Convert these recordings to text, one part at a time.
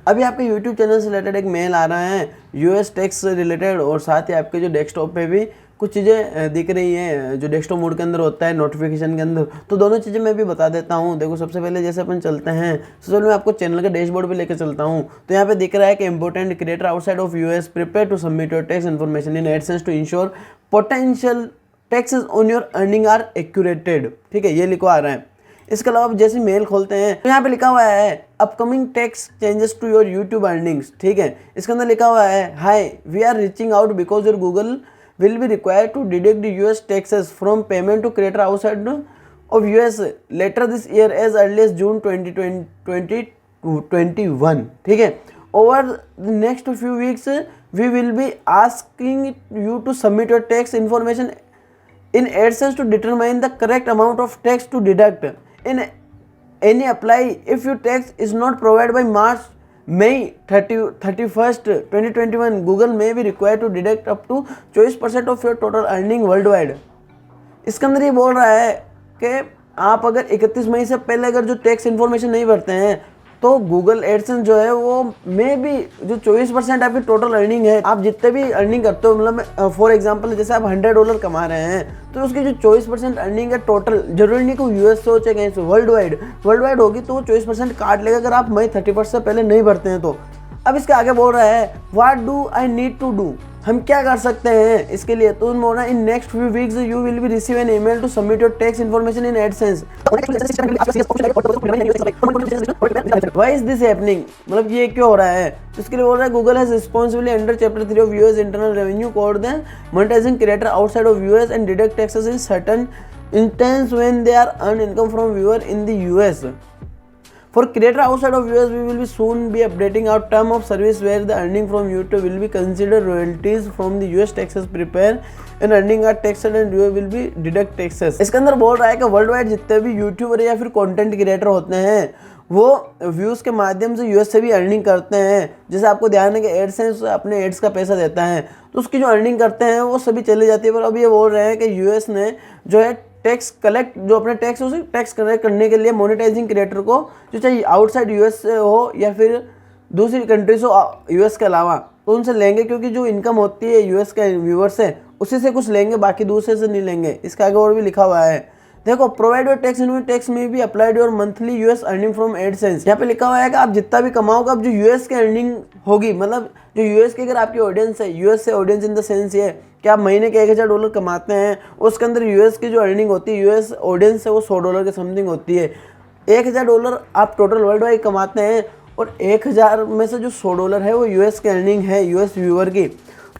अभी आपके YouTube channel से रिलेटेड एक मेल आ रहा है यूएस टैक्स से रिलेटेड, और साथ ही आपके जो डेस्कटॉप पे भी कुछ चीज़ें दिख रही हैं जो डेस्कटॉप मोड के अंदर होता है नोटिफिकेशन के अंदर। तो दोनों चीज़ें मैं भी बता देता हूँ। देखो, सबसे पहले जैसे अपन चलते हैं, सबसे पहले मैं आपको चैनल के डैशबोर्ड पे लेकर चलता हूँ। तो यहाँ पे दिख रहा है कि important creator outside of US prepare to submit your tax information in AdSense to ensure potential taxes on your earning are accurated. ठीक है, ये लिखो आ रहा है। इसके अलावा आप जैसे मेल खोलते हैं तो यहाँ पे लिखा हुआ है upcoming tax changes to your YouTube earnings. ठीक है, इसके अंदर लिखा हुआ है hi we are reaching out because your Google will be required to deduct the US taxes from payment to creator outside of US later this year as early as June 2021. ठीक है, over the next few weeks we will be asking you to submit your tax information in AdSense to determine the correct amount of tax to deduct in any apply if your tax is not provided by March May 31st 2021 Google may be required to deduct up to 24% of your total earning worldwide। इसके अंदर ये बोल रहा है कि आप अगर 31 मई से पहले अगर जो टैक्स इन्फॉर्मेशन नहीं भरते हैं तो गूगल एडसेंस जो है वो में भी जो 24% आपकी टोटल अर्निंग है, आप जितने भी अर्निंग करते हो, मतलब फॉर एग्जांपल जैसे आप $100 कमा रहे हैं तो उसकी जो 24% अर्निंग है टोटल, जरूरी नहीं कि यूएस से हो चाहे कहीं से, वर्ल्ड वाइड होगी तो वो 24% काट लेगा अगर आप मई 31 से पहले नहीं भरते हैं तो। अब इसके आगे बोल रहा है what do I need to do, हम क्या कर सकते हैं इसके लिए। तो बोल रहा है in next few weeks you will be receive an email to submit your tax information in AdSense. Why is this happening, मतलब ये क्यों हो रहा है। तो इसके लिए बोल रहा है Google has responsibly under chapter 3 of US internal revenue code than monetising creator outside of US and deduct taxes in certain instance when they are earn income from viewer in the US. For creator outside of US, we will be soon be updating our term of service where the earning from YouTube will be considered royalties from the US taxes prepare and earning are taxed and you will be deduct taxes। इसके अंदर बोल रहा है कि world wide जितने भी YouTuber या फिर कंटेंट क्रिएटर होते हैं वो व्यूज़ के माध्यम से यूएस से भी अर्निंग करते हैं। जैसे आपको ध्यान है कि एडसेंस अपने एड्स का पैसा देता है तो उसकी जो अर्निंग करते हैं वो सभी चली जाती है। पर अब ये बोल रहे हैं कि यूएस ने जो है टैक्स कलेक्ट, जो अपने टैक्स उसे टैक्स कलेक्ट करने के लिए मोनेटाइजिंग क्रिएटर को जो चाहे आउटसाइड यूएस से हो या फिर दूसरी कंट्रीज हो यूएस के अलावा, तो उनसे लेंगे क्योंकि जो इनकम होती है यूएस के व्यूअर से उसी से कुछ लेंगे, बाकी दूसरे से नहीं लेंगे। इसके आगे और भी लिखा हुआ है, देखो provide your tax in tax में भी applied your monthly US earning from AdSense. यहाँ पे लिखा हुआ है कि आप जितना भी कमाओगे अब जो यूएस की अर्निंग होगी, मतलब जो यूएस की अगर आपकी ऑडियंस है, यूएस से ऑडियंस इन द सेंस ये कि आप महीने के $1000 कमाते हैं, उसके अंदर यूएस की जो अर्निंग होती है यूएस ऑडियंस से वो $100 के समथिंग होती है। $1000 आप टोटल वर्ल्ड वाइड कमाते हैं और 1000 में से जो $100 है वो यूएस की अर्निंग है यूएस व्यूअर की,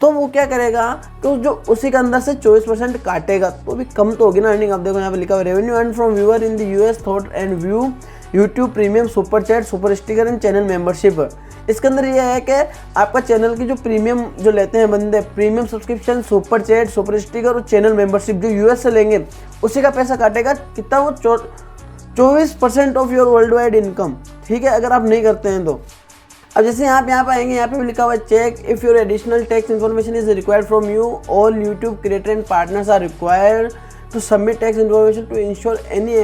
तो वो क्या करेगा तो जो उसी के अंदर से 24% काटेगा, तो भी कम तो होगी ना अर्निंग। आप देखो यहाँ पे लिखा हुआ revenue earn from viewer in the US thought and view YouTube premium super chat super sticker and channel membership. इसके अंदर ये है कि आपका चैनल की जो प्रीमियम जो लेते हैं बंदे, premium subscription, super chat, super sticker और चैनल मेंबरशिप जो यूएस से लेंगे उसी का पैसा काटेगा। कितना वो 24% of your world wide income. ठीक है, अगर आप नहीं करते हैं तो। अब जैसे यहाँ पे आएंगे, यहाँ पे भी लिखा हुआ है check if your additional tax information is required from you all YouTube creator and partners are required to submit tax information to ensure any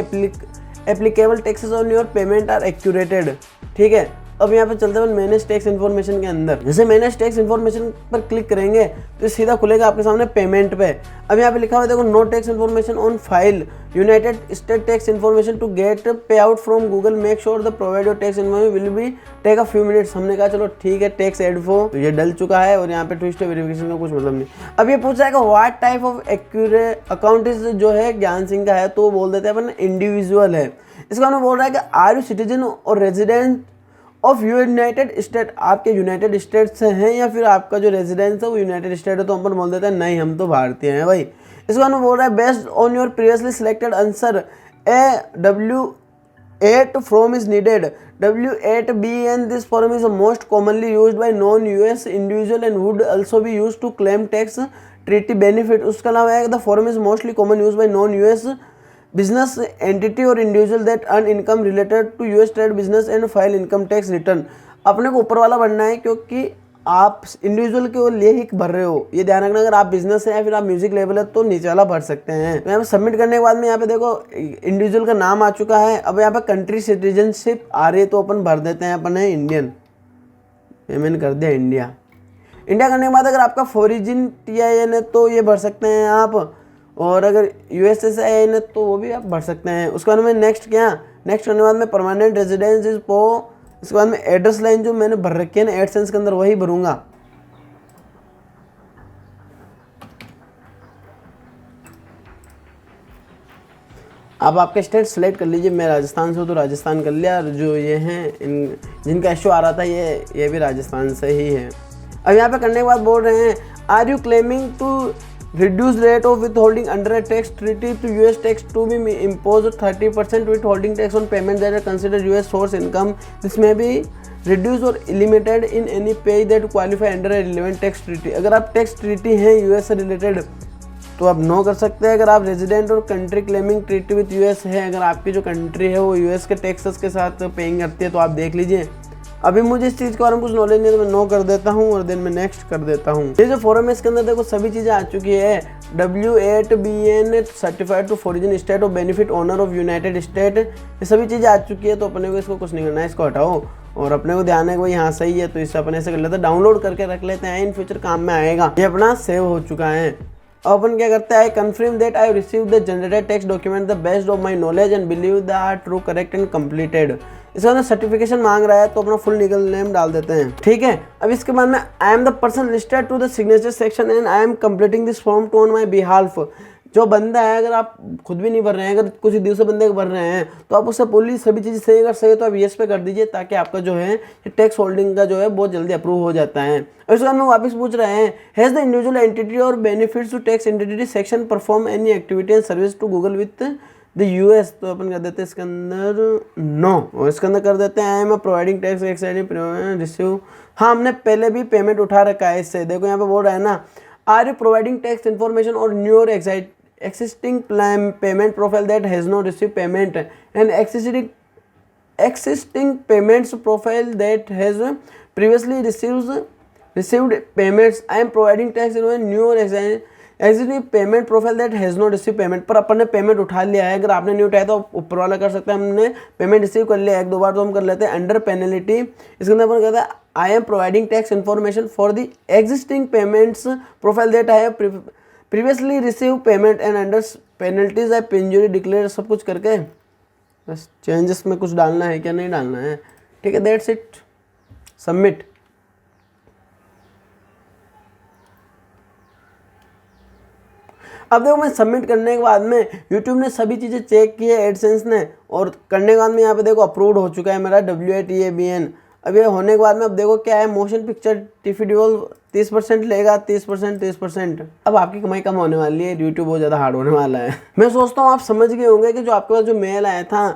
applicable taxes on your payment are accurated. ठीक है, अब यहाँ पे चलते हैं manage tax information के अंदर। जैसे मैनेज टैक्स इन्फॉर्मेशन पर क्लिक करेंगे तो सीधा खुलेगा आपके सामने पेमेंट पे। अब यहाँ पे लिखा हुआ है देखो no tax information on file United State tax information to get pay out from Google make sure the provide your tax information will be take a few minutes. हमने कहा चलो ठीक है, टैक्स एडफो तो ये डल चुका है और यहाँ पे ट्विस्ट वेरिफिकेशन का कुछ मतलब नहीं। अब ये पूछ रहा है कि what type of accurate account is, जो है ज्ञान सिंह का है तो बोल देते हैं अपन इंडिविजुअल है। इसका उन्होंने बोल रहा है कि आर यू सिटीजन और रेजिडेंट ऑफ यूनाइटेड स्टेट, आपके यूनाइटेड स्टेट से हैं या फिर आपका जो रेजिडेंस है वो यूनाइटेड स्टेट है, तो हम पर बोल देते हैं नहीं हम तो भारतीय हैं भाई। इसका उन्होंने बोल रहा है based on your previously selected answer a W8 form is needed. W8BN this form is most commonly used by non US individual and would also be used to claim tax treaty benefit. उसके अलावा है the form is mostly common used by non US business entity or individual that earn income related to US trade business and file income tax return। अपने को ऊपर वाला बनना है क्योंकि आप इंडिविजुअल के लिए ही भर रहे हो, ये ध्यान रखना। अगर आप बिजनेस है या फिर आप म्यूजिक लेवल है तो नीचे वाला भर सकते हैं। तो यहाँ पे सबमिट करने के बाद में यहाँ पे देखो इंडिविजुअल का नाम आ चुका है। अब यहाँ पे कंट्री सिटीजनशिप आ रही है तो अपन भर देते हैं, अपन है इंडियन। पेमेंट कर दिया इंडिया। इंडिया करने के बाद अगर आपका फॉरिजिन TIN है तो ये भर सकते हैं आप, और अगर USSIN है तो वो भी आप भर सकते हैं। उसके बाद में नेक्स्ट करने के बाद में परमानेंट रेजिडेंस इसके बाद में एड्रेस लाइन जो मैंने भर रखी है ना एडसेंस के अंदर वही भरूंगा। आप आपके स्टेट सेलेक्ट कर लीजिए। मैं राजस्थान से हूँ तो राजस्थान कर लिया, और जो ये हैं जिनका इशू आ रहा था ये भी राजस्थान से ही है। अब यहाँ पे करने के बाद बोल रहे हैं are you claiming to reduce rate of with holding under a tax treaty to US tax to be impose 30% with holding tax on payment that are consider US source income, this may be reduce or limited in any pay that qualify under a relevant tax treaty. अगर आप tax treaty हैं US से related तो आप no कर सकते हैं। अगर आप रेजिडेंट और country claiming treaty with US है, अगर आपकी जो कंट्री है वो US के टैक्सेस के साथ पेइंग करती है तो आप देख लीजिए। अभी मुझे इस चीज़ के बारे में कुछ नॉलेज नहीं है तो मैं नो कर देता हूँ और देन मैं नेक्स्ट कर देता हूँ। ये जो फॉरम है इसके अंदर देखो सभी चीज़ें आ चुकी है। W8BN सर्टिफाइड टू फॉरिजिन स्टेट और benefit owner of United state, ये सभी चीज़ें आ चुकी है। तो अपने को इसको कुछ नहीं करना है, इसको हटाओ और अपने को ध्यान है कि भाई यहाँ सही है तो इससे अपने ऐसे कर लेते हैं, डाउनलोड करके रख लेते हैं, इन फ्यूचर काम में आएगा। ये अपना सेव हो चुका है। अब अपन क्या करते हैं, I confirm that I receive the generated text document the best of my knowledge and believe the are true correct and completed. इसके अंदर सर्टिफिकेशन मांग रहा है तो अपना फुल लीगल नेम डाल देते हैं, ठीक है। अब इसके बाद में I am the person listed to the signature section and I am completing this form to on my बिहाल्फ। जो बंदा है, अगर आप खुद भी नहीं भर रहे हैं, अगर कुछ दूसरे बंदे को भर रहे हैं तो आप उससे बोलिए सभी चीज़ें सही, अगर सही है तो आप येस पे कर दीजिए ताकि आपका जो है टैक्स होल्डिंग का जो है बहुत जल्दी अप्रूव हो जाता है। और इसके बाद में वापस पूछ रहे हैं has the individual entity or benefits to tax entity section perform any activity and service to Google with the US, तो अपन कर देते हैं इसके अंदर नो, और इसके अंदर कर देते हैं I am providing tax receive. हाँ, हमने पहले भी पेमेंट उठा रखा है इससे। देखो यहाँ पे बोल रहा है ना, are you providing tax information or new or existing payment profile that has not received payment and existing payments profile that has previously received payments. I am providing tax in new or existing payment profile that has not received payment। पर अपन ने payment उठा लिया है, अगर आपने नहीं उठाया तो ऊपर वाला कर सकता है, हमने पेमेंट रिसीव कर लिया एक दो बार तो हम कर लेते हैं अंडर पेनल्टी। इसके अंदर अपन कहते हैं I am providing tax information for the existing payments profile that I have previously receive payment and under penalties I perjury declare, सब कुछ करके बस चेंजेस में कुछ डालना है क्या नहीं डालना है, ठीक है, दैट्स इट, सबमिट। अब देखो मैं सबमिट करने के बाद में YouTube ने सभी चीज़ें चेक की है एडसेंस ने, और करने के बाद में यहाँ पे देखो अप्रूव्ड हो चुका है मेरा W8BN। अब ये होने के बाद में अब देखो क्या है, मोशन पिक्चर टिफिड्यूल 30% लेगा, 30%। अब आपकी कमाई कम होने वाली है, YouTube बहुत ज़्यादा हार्ड होने वाला है। मैं सोचता हूँ आप समझ गए होंगे कि जो आपके पास जो मेल आया था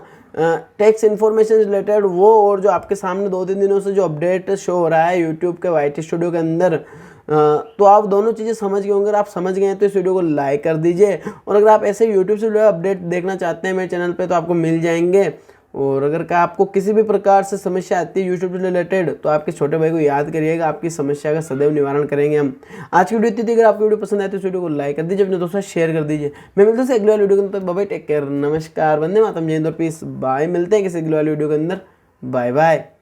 टैक्स इन्फॉर्मेशन रिलेटेड वो, और जो आपके सामने 2-3 दिनों से जो अपडेट शो हो रहा है यूट्यूब के YT स्टूडियो के अंदर, तो आप दोनों चीज़ें समझ गए होंगे। अगर आप समझ गए हैं तो इस वीडियो को लाइक कर दीजिए, और अगर आप ऐसे यूट्यूब से अपडेट देखना चाहते हैं मेरे चैनल पे तो आपको मिल जाएंगे। और अगर आपको किसी भी प्रकार से समस्या आती है यूट्यूब से रिलेटेड तो आपके छोटे भाई को याद करिएगा, आपकी समस्या का सदैव निवारण करेंगे हम। आज की वीडियो इतनी थी, अगर आपकी वीडियो पसंद आए तो इस वीडियो को लाइक कर दीजिए, अपने दोस्तों से शेयर कर दीजिए। मैं मिलता हूँ अगले वाली वीडियो के अंदर, बाय बाय, टेक केयर, नमस्कार, वंदे मातरम, जय हिंद और पीस, बाय। मिलते हैं किसी अगले वाली वीडियो के अंदर, बाय बाय।